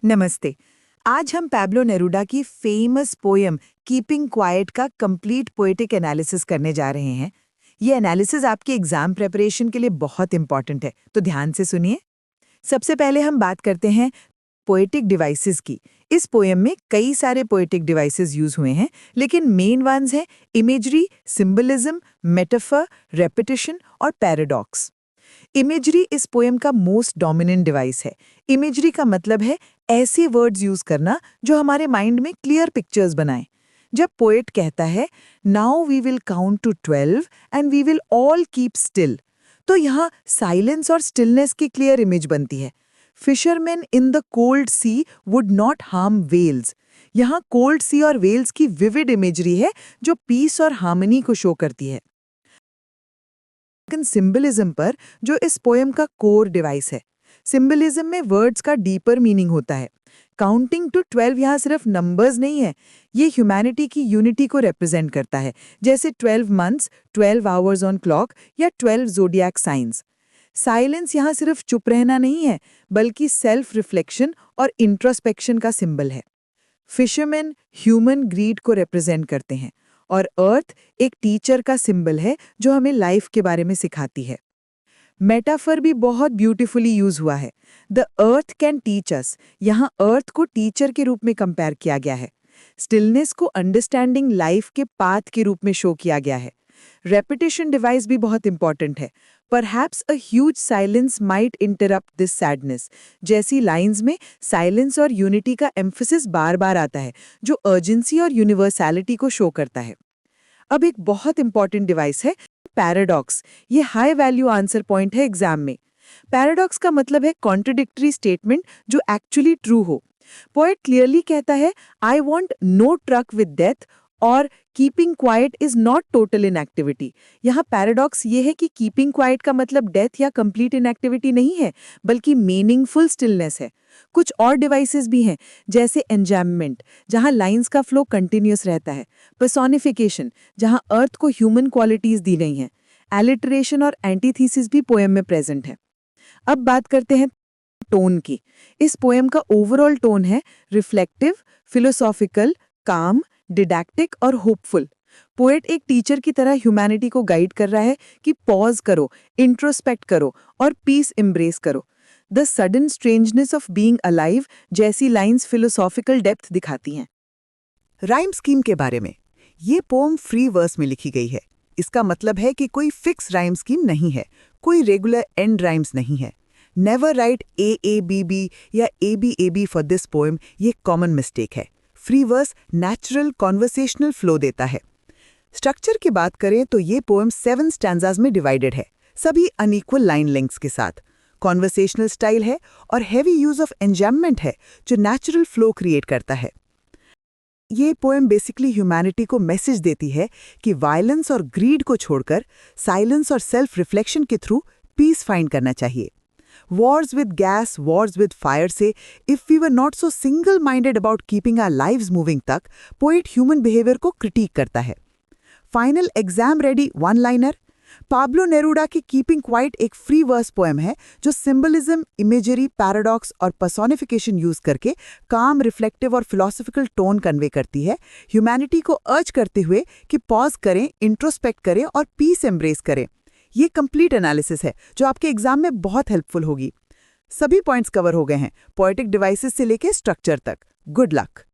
नमस्ते। आज हम पैब्लो नेरूडा की फेमस पोयम कीपिंग क्वाइट का कंप्लीट पोएटिक एनालिसिस करने जा रहे हैं। ये एनालिसिस आपके एग्जाम प्रिपरेशन के लिए बहुत इंपॉर्टेंट है, तो ध्यान से सुनिए। सबसे पहले हम बात करते हैं पोएटिक डिवाइसेस की। इस पोयम में कई सारे पोएटिक डिवाइसेस यूज हुए हैं, लेकिन मेन वंस हैं इमेजरी, सिंबलिज्म, मेटाफर, रेपिटेशन और पैराडॉक्स। इमेजरी इस पोएम का मोस्ट डोमिनेंट डिवाइस है। इमेजरी का मतलब है ऐसे वर्ड्स यूज करना जो हमारे माइंड में क्लियर पिक्चर्स बनाएं। जब पोएट कहता है now we will count to 12 and we will all keep still, तो यहाँ साइलेंस और स्टिलनेस की क्लियर इमेज बनती है। Fisherman in the cold sea would not harm whales, यहाँ कोल्ड सी और वेल्स की विविड इमेजरी है जो पीस और हार्मनी को शो करती है। सिंबलिज्म पर, जो इस पोएम का कोर डिवाइस है। सिंबलिज्म में वर्ड्स का डीपर मीनिंग होता है। काउंटिंग टू 12 यहाँ सिर्फ नंबर्स नहीं है, ये ह्यूमैनिटी की यूनिटी को रिप्रेजेंट करता है, जैसे 12 मंथ्स, 12 आवर्स ऑन क्लॉक या 12 ज़ोडिएक साइंस। साइलेंस यहाँ सिर्फ चुप रहना नहीं है, बल्कि सेल्फ रिफ्लेक्शन और इंट्रोस्पेक्शन का सिंबल है। फिशरमैन ह्यूमन ग्रीड को रिप्रेजेंट करते हैं और अर्थ एक टीचर का सिंबल है जो हमें लाइफ के बारे में सिखाती है। मेटाफर भी बहुत ब्यूटीफुली यूज हुआ है। The earth can teach us, यहाँ अर्थ को टीचर के रूप में कंपेयर किया गया है। स्टिलनेस को अंडरस्टैंडिंग लाइफ के पाथ के रूप में शो किया गया है। रेपिटेशन डिवाइस भी बहुत इंपॉर्टेंट है। Perhaps a huge silence might interrupt this sadness, जैसी लाइंस में साइलेंस और यूनिटी का एम्फेसिस बार बार आता है, जो अर्जेंसी और यूनिवर्सैलिटी को शो करता है। अब एक बहुत इंपॉर्टेंट डिवाइस है पैराडॉक्स। ये हाई वैल्यू आंसर पॉइंट है एग्जाम में। पैराडॉक्स का मतलब है कॉन्ट्रडिक्टरी स्टेटमेंट जो एक्चुअली ट्रू हो। पोएट क्लियरली कहता है I want no truck with death और keeping quiet is not total inactivity. यहाँ पैराडॉक्स ये है कि कीपिंग क्वाइट का मतलब डेथ या कंप्लीट इनएक्टिविटी नहीं है, बल्कि मीनिंगफुल स्टिलनेस है। कुछ और डिवाइसेस भी हैं, जैसे एंजैममेंट, जहाँ लाइंस का फ्लो कंटिन्यूस रहता है। पर्सोनिफिकेशन, जहाँ अर्थ को ह्यूमन क्वालिटीज दी गई हैं। एलिटरेशन और एंटीथीसिस भी पोएम में प्रेजेंट है। अब बात करते हैं टोन की। इस पोएम का ओवरऑल टोन है रिफ्लेक्टिव, फिलोसॉफिकल, काम, डिडैक्टिक और होपफुल। पोएट एक टीचर की तरह ह्यूमैनिटी को गाइड कर रहा है कि पॉज करो, इंट्रोस्पेक्ट करो और पीस एम्ब्रेस करो। The sudden strangeness of being alive जैसी लाइंस फिलोसॉफिकल डेप्थ दिखाती हैं। राइम स्कीम के बारे में, ये पोम फ्री वर्स में लिखी गई है। इसका मतलब है कि कोई फिक्स राइम स्कीम नहीं है, कोई रेगुलर एंड राइम्स नहीं है। नेवर राइट AABB या ABAB फॉर दिस पोएम, ये कॉमन मिस्टेक है। Free verse natural conversational flow देता है। स्ट्रक्चर की बात करें तो ये पोएम 7 स्टैंजाज में डिवाइडेड है, सभी अनइक्वल लाइन लेंथ्स के साथ। कॉन्वर्सेशनल स्टाइल है और हैवी यूज ऑफ एंजैममेंट है जो नेचुरल फ्लो क्रिएट करता है। ये पोएम बेसिकली ह्यूमैनिटी को मैसेज देती है कि वायलेंस और ग्रीड को छोड़कर साइलेंस और सेल्फ रिफ्लेक्शन के थ्रू पीस फाइंड करना चाहिए। Wars with gas, wars with fire से if we were not so single minded about keeping our lives moving तक पोएट ह्यूमन बिहेवियर को क्रिटिक करता है। Final exam ready one liner. Pablo Neruda की keeping quiet एक free verse poem है जो symbolism, imagery, paradox और personification use करके काम, रिफ्लेक्टिव और फिलोसॉफिकल टोन कन्वे करती है, ह्यूमैनिटी को अर्ज करते हुए कि पॉज करें, इंट्रोस्पेक्ट करें और पीस एम्ब्रेस करें। ये कंप्लीट एनालिसिस है जो आपके एग्जाम में बहुत हेल्पफुल होगी। सभी पॉइंट्स कवर हो गए हैं, पोएटिक डिवाइसेस से लेके स्ट्रक्चर तक। Good luck.